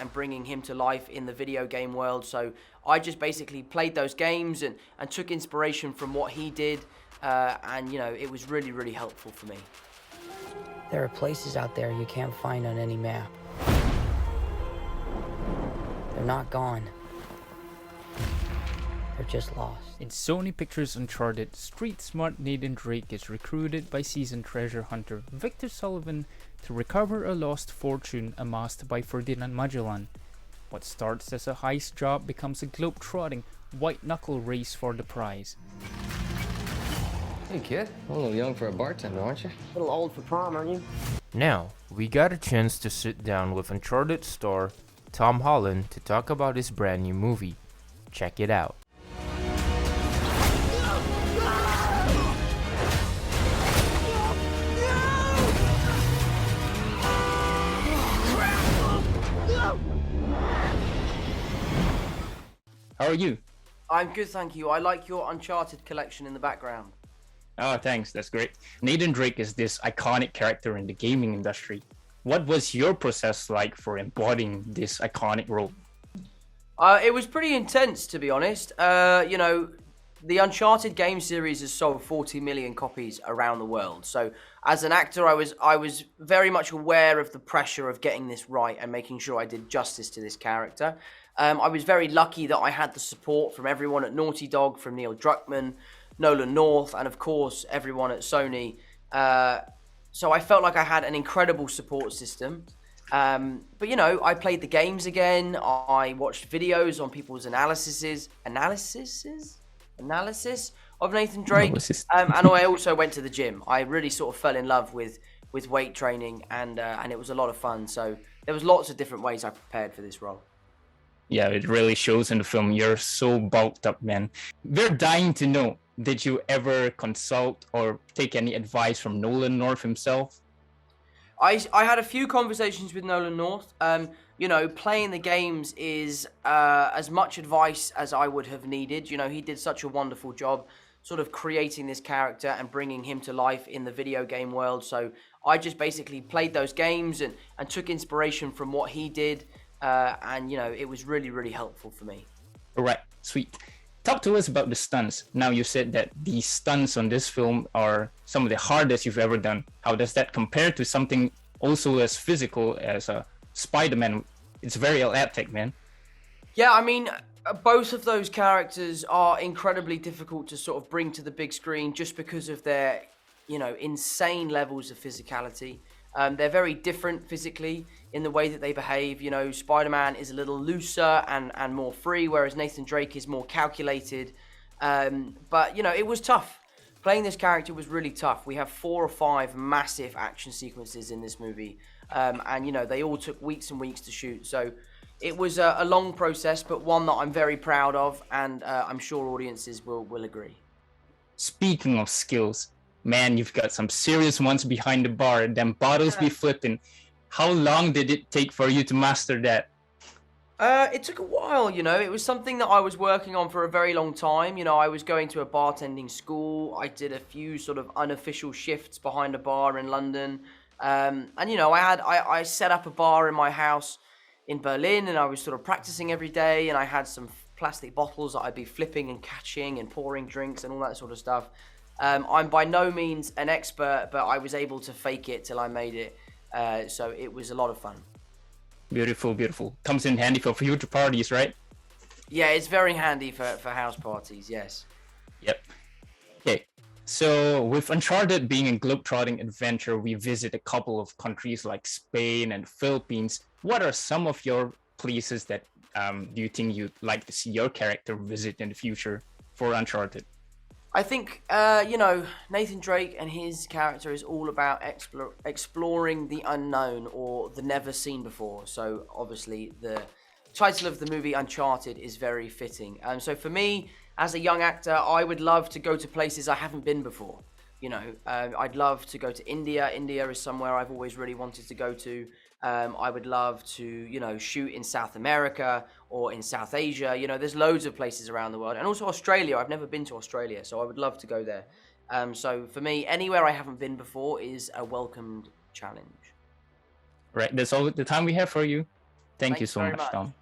and bringing him to life in the video game world. So I just basically played those games and took inspiration from what he did. And, you know, it was really, really helpful for me. There are places out there you can't find on any map. They're not gone. They're just lost. In Sony Pictures' Uncharted, street-smart Nathan Drake is recruited by seasoned treasure hunter Victor Sullivan to recover a lost fortune amassed by Ferdinand Magellan. What starts as a heist job becomes a globe-trotting, white-knuckle race for the prize. Hey kid, a little young for a bartender, aren't you? A little old for prom, aren't you? Now, we got a chance to sit down with Uncharted star Tom Holland to talk about his brand new movie. Check it out. How are you? I'm good, thank you. I like your Uncharted collection in the background. Oh, thanks, that's great. Nathan Drake is this iconic character in the gaming industry. What was your process like for embodying this iconic role? It was pretty intense, to be honest. You know, the Uncharted game series has sold 40 million copies around the world. So as an actor, I was very much aware of the pressure of getting this right and making sure I did justice to this character. I was very lucky that I had the support from everyone at Naughty Dog, from Neil Druckmann, Nolan North, and of course everyone at Sony. So I felt like I had an incredible support system. But you know, I played the games again. I watched videos on people's analysis of Nathan Drake. And I also went to the gym. I really sort of fell in love with weight training, and it was a lot of fun. So there was lots of different ways I prepared for this role. Yeah, it really shows in the film. You're so bulked up, man. We're dying to know, did you ever consult or take any advice from Nolan North himself? I had a few conversations with Nolan North. You know, playing the games is as much advice as I would have needed. You know, he did such a wonderful job sort of creating this character and bringing him to life in the video game world. So I just basically played those games and took inspiration from what he did. And, you know, it was really, really helpful for me. All right, sweet. Talk to us about the stunts. Now, you said that the stunts on this film are some of the hardest you've ever done. How does that compare to something also as physical as Spider-Man? It's very athletic, man. Yeah, I mean, both of those characters are incredibly difficult to sort of bring to the big screen just because of their, you know, insane levels of physicality. They're very different physically in the way that they behave. You know, Spider-Man is a little looser and more free, whereas Nathan Drake is more calculated. But, you know, it was tough. Playing this character was really tough. We have 4 or 5 massive action sequences in this movie. And, you know, they all took weeks and weeks to shoot. So it was a long process, but one that I'm very proud of. And I'm sure audiences will agree. Speaking of skills, man, you've got some serious ones behind the bar. Them bottles be flipping. How long did it take for you to master that? It took a while, you know. It was something that I was working on for a very long time. You know, I was going to a bartending school. I did a few sort of unofficial shifts behind a bar in London. And, you know, I set up a bar in my house in Berlin, and I was sort of practicing every day, and I had some plastic bottles that I'd be flipping and catching and pouring drinks and all that sort of stuff. I'm by no means an expert, but I was able to fake it till I made it. So it was a lot of fun. Beautiful, beautiful. Comes in handy for future parties, right? Yeah, it's very handy for house parties, yes. Yep. Okay, so with Uncharted being a globe-trotting adventure, we visit a couple of countries like Spain and Philippines. What are some of your places that do you think you'd like to see your character visit in the future for Uncharted? I think, you know, Nathan Drake and his character is all about exploring the unknown or the never seen before. So obviously the title of the movie Uncharted is very fitting. So for me, as a young actor, I would love to go to places I haven't been before. You know, I'd love to go to India. India is somewhere I've always really wanted to go to. I would love to, you know, shoot in South America or in South Asia. You know, there's loads of places around the world. And also Australia. I've never been to Australia, so I would love to go there. So for me, anywhere I haven't been before is a welcomed challenge. Right, that's all the time we have for you. Thank you Thanks so very much, much. Tom.